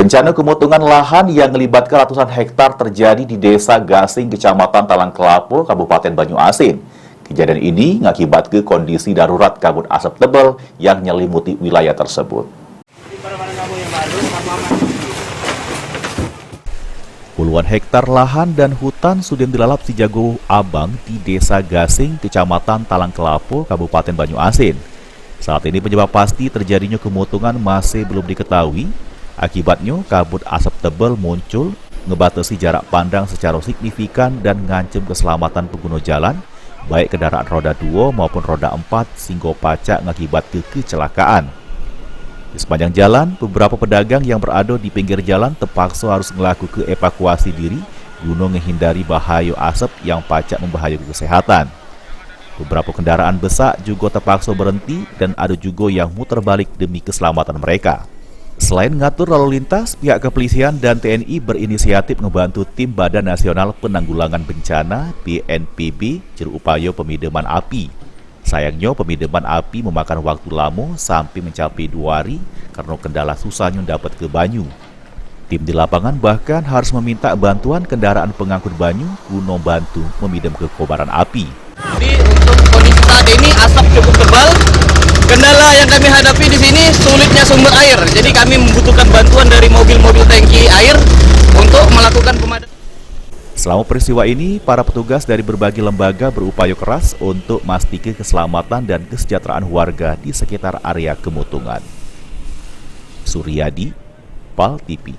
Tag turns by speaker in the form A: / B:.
A: Bencana kemutungan lahan yang melibatkan ratusan hektar terjadi di Desa Gasing, Kecamatan Talang Kelapo, Kabupaten Banyuasin. Kejadian ini mengakibatkan kondisi darurat kabut asap tebal yang menyelimuti wilayah tersebut. Puluhan hektar lahan dan hutan sudah dilalap si jago abang di Desa Gasing, Kecamatan Talang Kelapo, Kabupaten Banyuasin. Saat ini penyebab pasti terjadinya kemutungan masih belum diketahui. Akibatnya, kabut asap tebal muncul, ngebatasi jarak pandang secara signifikan dan ngancem keselamatan pengguna jalan, baik kendaraan roda 2 maupun roda 4, sehingga pacak mengakibatkan kecelakaan. Di sepanjang jalan, beberapa pedagang yang berada di pinggir jalan terpaksa harus melakukan evakuasi diri guna menghindari bahaya asap yang pacak membahayakan kesehatan. Beberapa kendaraan besar juga terpaksa berhenti dan ada juga yang muter balik demi keselamatan mereka. Selain mengatur lalu lintas, pihak kepolisian dan TNI berinisiatif membantu tim Badan Nasional Penanggulangan Bencana BNPB upaya pemadaman api. Sayangnya pemadaman api memakan waktu lama sampai mencapai 2 hari karena kendala susahnya dapat ke banyu. Tim di lapangan bahkan harus meminta bantuan kendaraan pengangkut banyu guna bantu memadam kekobaran api.
B: Jadi untuk kondisi saat ini asap cukup tebal. Kendala yang kami hadapi di sini sulitnya sumber air. Jadi kami membutuhkan bantuan dari mobil-mobil tangki air untuk melakukan pemadaman.
A: Selama peristiwa ini, para petugas dari berbagai lembaga berupaya keras untuk memastikan keselamatan dan kesejahteraan warga di sekitar area kemutungan. Suryadi, PAL TV.